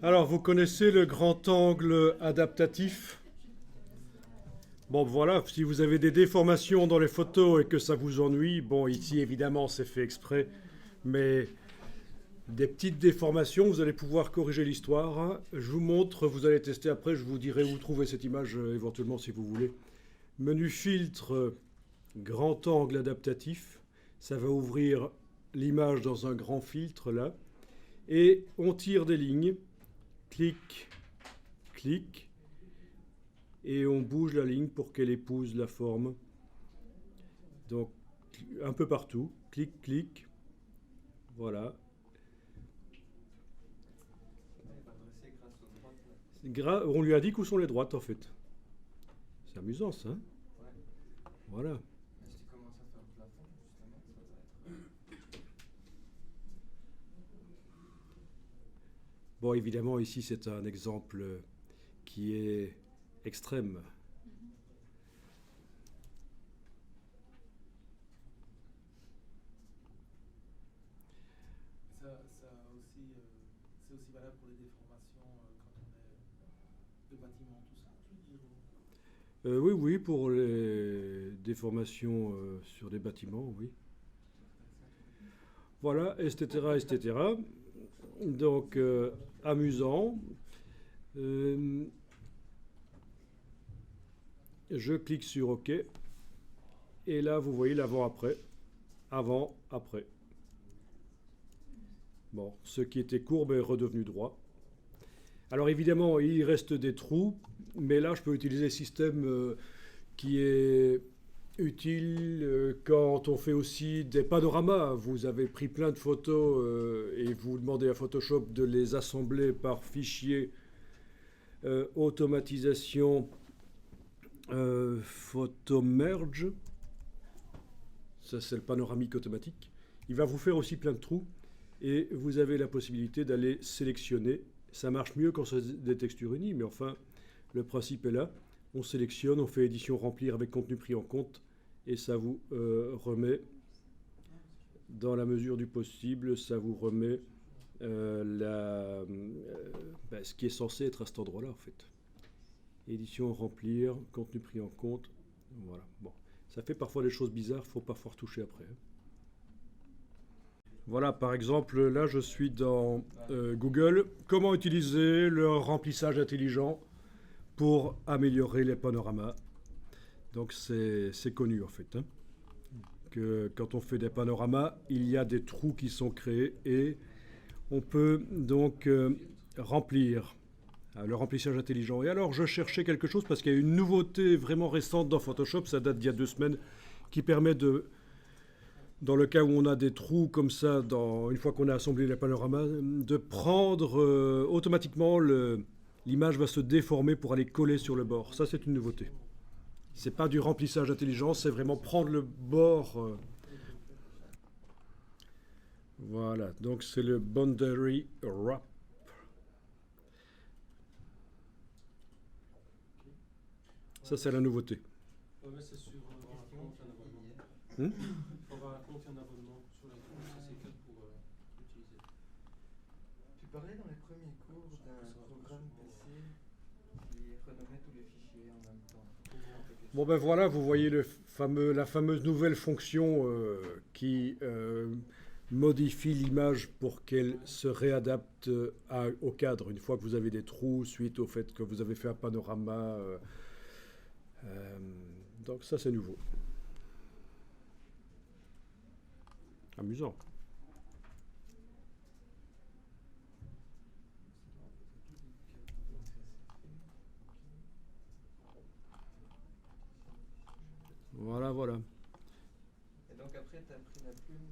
Alors, vous connaissez le grand angle adaptatif? Bon, voilà, si vous avez des déformations dans les photos et que ça vous ennuie, bon, ici, évidemment, c'est fait exprès, mais des petites déformations, vous allez pouvoir corriger l'histoire, hein. Je vous montre, vous allez tester après, je vous dirai où trouver cette image, éventuellement, si vous voulez. Menu filtre, grand angle adaptatif, ça va ouvrir l'image dans un grand filtre, là, et on tire des lignes, clic, clic, et on bouge la ligne pour qu'elle épouse la forme. Donc, un peu partout, clic, clic, voilà. On lui indique où sont les droites, en fait. C'est amusant, ça, hein. Voilà. Bon, évidemment, ici, c'est un exemple qui est extrême. C'est aussi valable pour les déformations quand on est de bâtiment, tout ça, je veux dire. Oui, oui, pour les déformations sur des bâtiments, oui. Voilà, etc., etc. Donc, amusant. Je clique sur OK. Et là, vous voyez l'avant-après. Avant, après. Bon, ce qui était courbe est redevenu droit. Alors évidemment, il reste des trous, mais là, je peux utiliser le système qui est utile quand on fait aussi des panoramas. Vous avez pris plein de photos et vous demandez à Photoshop de les assembler par fichier automatisation photo merge. Ça, c'est le panoramique automatique. Il va vous faire aussi plein de trous et vous avez la possibilité d'aller sélectionner. Ça marche mieux quand c'est des textures unies, mais enfin, le principe est là. On sélectionne, on fait édition remplir avec contenu pris en compte et ça vous remet, dans la mesure du possible, ça vous remet ce qui est censé être à cet endroit-là, en fait. Édition remplir, contenu pris en compte. Voilà. Bon. Ça fait parfois des choses bizarres, il faut parfois retoucher après. Voilà, par exemple, là je suis dans Google. Comment utiliser le remplissage intelligent pour améliorer les panoramas? Donc c'est connu en fait, hein, que quand on fait des panoramas, il y a des trous qui sont créés et on peut donc remplir le remplissage intelligent. Et alors je cherchais quelque chose parce qu'il y a une nouveauté vraiment récente dans Photoshop, ça date d'il y a 2 semaines, qui permet de, dans le cas où on a des trous comme ça, une fois qu'on a assemblé les panoramas, de prendre automatiquement l'image va se déformer pour aller coller sur le bord. Ça, c'est une nouveauté. C'est pas du remplissage intelligent, c'est vraiment prendre le bord. Voilà, donc c'est le boundary wrap. Ça, c'est la nouveauté. Ouais, mais c'est sur un compte, un abonnement. Faut avoir un compte et un abonnement sur les comptes, c'est quel pour utiliser. Tu parlais dans les premiers cours d'un programme PC qui renommait tous les fichiers en même temps. Bon ben voilà, vous voyez la fameuse nouvelle fonction qui modifie l'image pour qu'elle se réadapte au cadre. Une fois que vous avez des trous suite au fait que vous avez fait un panorama. Donc ça c'est nouveau. Amusant. Voilà, voilà. Et donc après, tu as pris la plume